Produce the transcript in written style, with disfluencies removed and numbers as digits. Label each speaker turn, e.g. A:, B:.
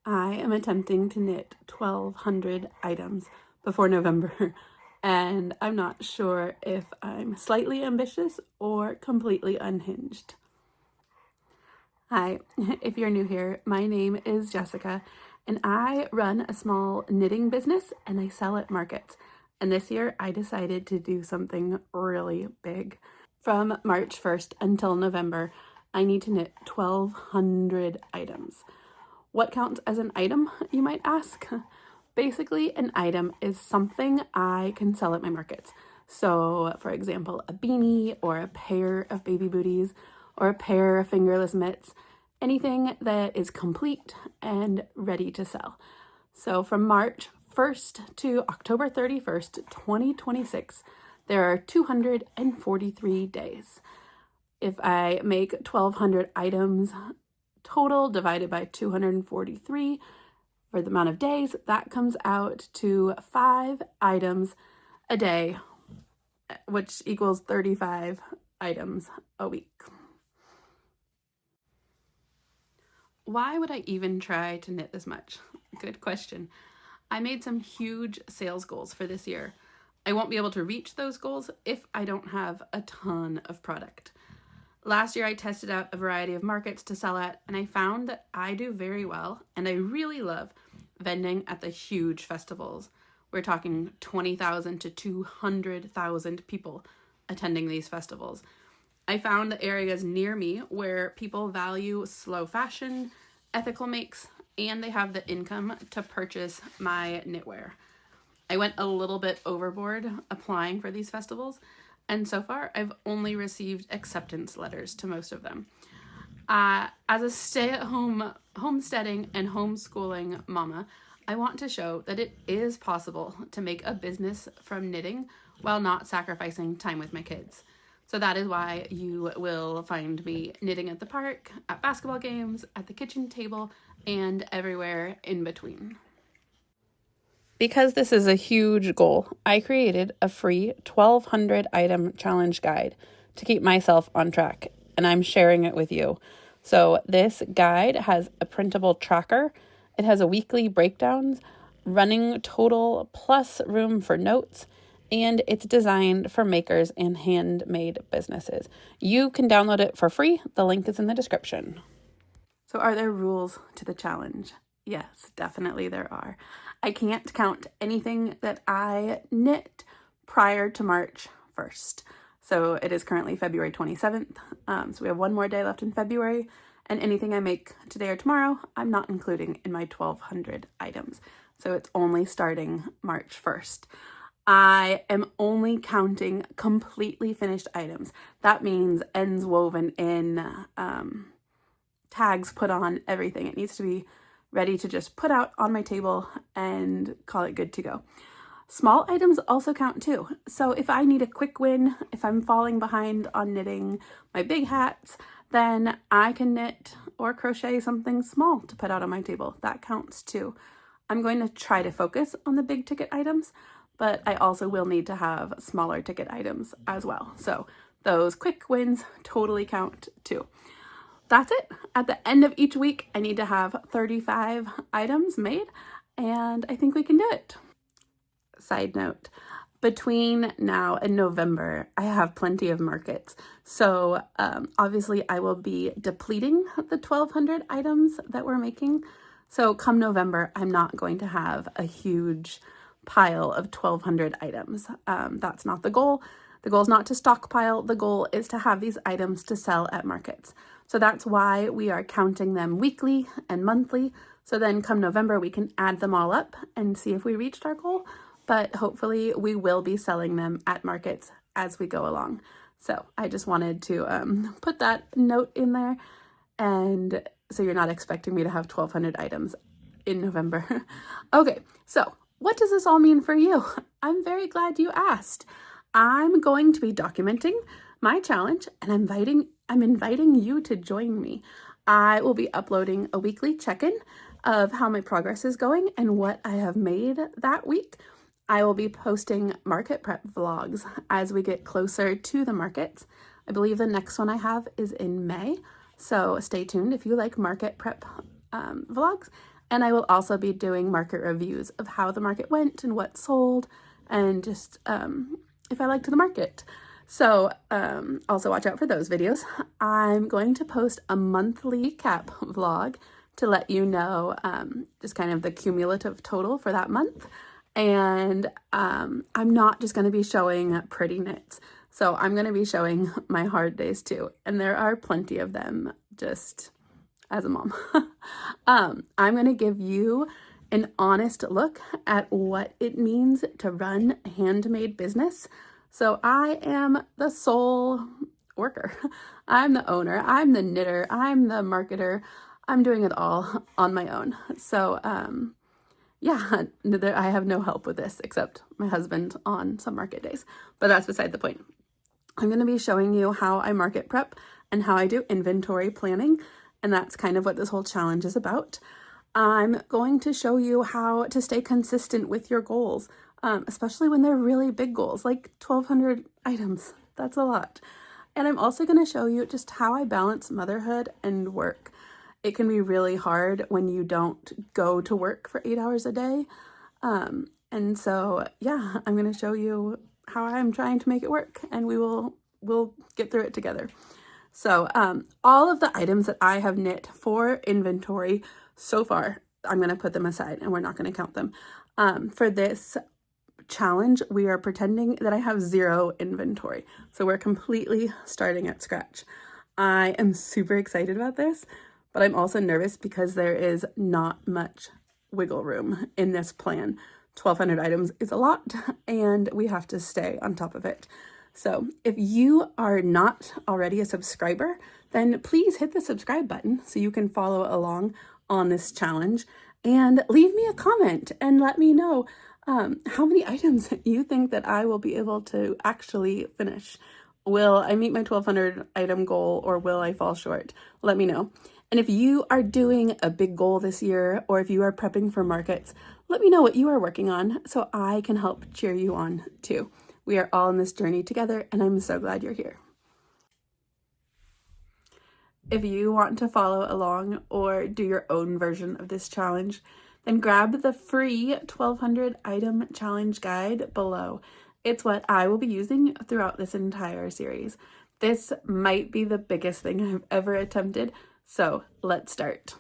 A: I am attempting to knit 1,200 items before November, and I'm not sure if I'm slightly ambitious or completely unhinged. Hi, if you're new here, my name is Jessica, and I run a small knitting business and I sell at markets. And this year I decided to do something really big. From March 1st until November, I need to knit 1,200 items. What counts as an item, you might ask? Basically, an item is something I can sell at my markets. So, for example, a beanie or a pair of baby booties or a pair of fingerless mitts, anything that is complete and ready to sell. So from March 1st to October 31st, 2026, there are 243 days. If I make 1,200 items total divided by 243 for the amount of days, that comes out to 5 items a day, which equals 35 items a week. Why would I even try to knit this much? Good question. I made some huge sales goals for this year. I won't be able to reach those goals if I don't have a ton of product. Last year I tested out a variety of markets to sell at, and I found that I do very well, and I really love vending at the huge festivals. We're talking 20,000 to 200,000 people attending these festivals. I found the areas near me where people value slow fashion, ethical makes, and they have the income to purchase my knitwear. I went a little bit overboard applying for these festivals, and so far I've only received acceptance letters to most of them. As a stay-at-home homesteading and homeschooling mama, I want to show that it is possible to make a business from knitting while not sacrificing time with my kids. So that is why you will find me knitting at the park, at basketball games, at the kitchen table, and everywhere in between. Because this is a huge goal, I created a free 1,200 item challenge guide to keep myself on track, and I'm sharing it with you. So this guide has a printable tracker, it has a weekly breakdowns, running total plus room for notes, and it's designed for makers and handmade businesses. You can download it for free. The link is in the description. So are there rules to the challenge? Yes, definitely there are. I can't count anything that I knit prior to March 1st. So it is currently February 27th. So we have one more day left in February, and anything I make today or tomorrow, I'm not including in my 1,200 items. So it's only starting March 1st. I am only counting completely finished items. That means ends woven in, tags put on, everything. It needs to be ready to just put out on my table and call it good to go. Small items also count too. So if I need a quick win, if I'm falling behind on knitting my big hats, then I can knit or crochet something small to put out on my table. That counts too. I'm going to try to focus on the big ticket items, but I also will need to have smaller ticket items as well. So those quick wins totally count too. That's it. At the end of each week, I need to have 35 items made, and I think we can do it. Side note, between now and November, I have plenty of markets. So obviously I will be depleting the 1,200 items that we're making. So come November, I'm not going to have a huge pile of 1,200 items. That's not the goal. The goal is not to stockpile. The goal is to have these items to sell at markets. So that's why we are counting them weekly and monthly. So then come November, we can add them all up and see if we reached our goal. But hopefully we will be selling them at markets as we go along. So I just wanted to put that note in there. And so you're not expecting me to have 1,200 items in November. Okay, so what does this all mean for you? I'm very glad you asked. I'm going to be documenting my challenge, and I'm inviting you to join me. I will be uploading a weekly check-in of how my progress is going and what I have made that week. I will be posting market prep vlogs as we get closer to the markets. I believe the next one I have is in May, so stay tuned if you like market prep vlogs. And I will also be doing market reviews of how the market went and what sold, and just if I liked the market. So also watch out for those videos. I'm going to post a monthly cap vlog to let you know just kind of the cumulative total for that month. And I'm not just going to be showing pretty knits. So I'm going to be showing my hard days too. And there are plenty of them, just as a mom. I'm going to give you an honest look at what it means to run a handmade business. So I am the sole worker. I'm the owner. I'm the knitter. I'm the marketer. I'm doing it all on my own. So yeah, I have no help with this except my husband on some market days, but that's beside the point. I'm going to be showing you how I market prep and how I do inventory planning, and that's kind of what this whole challenge is about. I'm going to show you how to stay consistent with your goals, especially when they're really big goals, like 1,200 items. That's a lot. And I'm also going to show you just how I balance motherhood and work. It can be really hard when you don't go to work for 8 hours a day. And so, yeah, I'm going to show you how I'm trying to make it work, and we'll get through it together. So all of the items that I have knit for inventory so far, I'm going to put them aside and we're not going to count them. For this challenge, we are pretending that I have zero inventory. So we're completely starting at scratch. I am super excited about this, but I'm also nervous because there is not much wiggle room in this plan. 1,200 items is a lot, and we have to stay on top of it. So if you are not already a subscriber, then please hit the subscribe button so you can follow along on this challenge, and leave me a comment and let me know how many items you think that I will be able to actually finish. Will I meet my 1,200 item goal, or will I fall short? Let me know. And if you are doing a big goal this year, or if you are prepping for markets, let me know what you are working on so I can help cheer you on too. We are all in this journey together, and I'm so glad you're here. If you want to follow along or do your own version of this challenge, then grab the free 1,200 item challenge guide below. It's what I will be using throughout this entire series. This might be the biggest thing I've ever attempted, so let's start.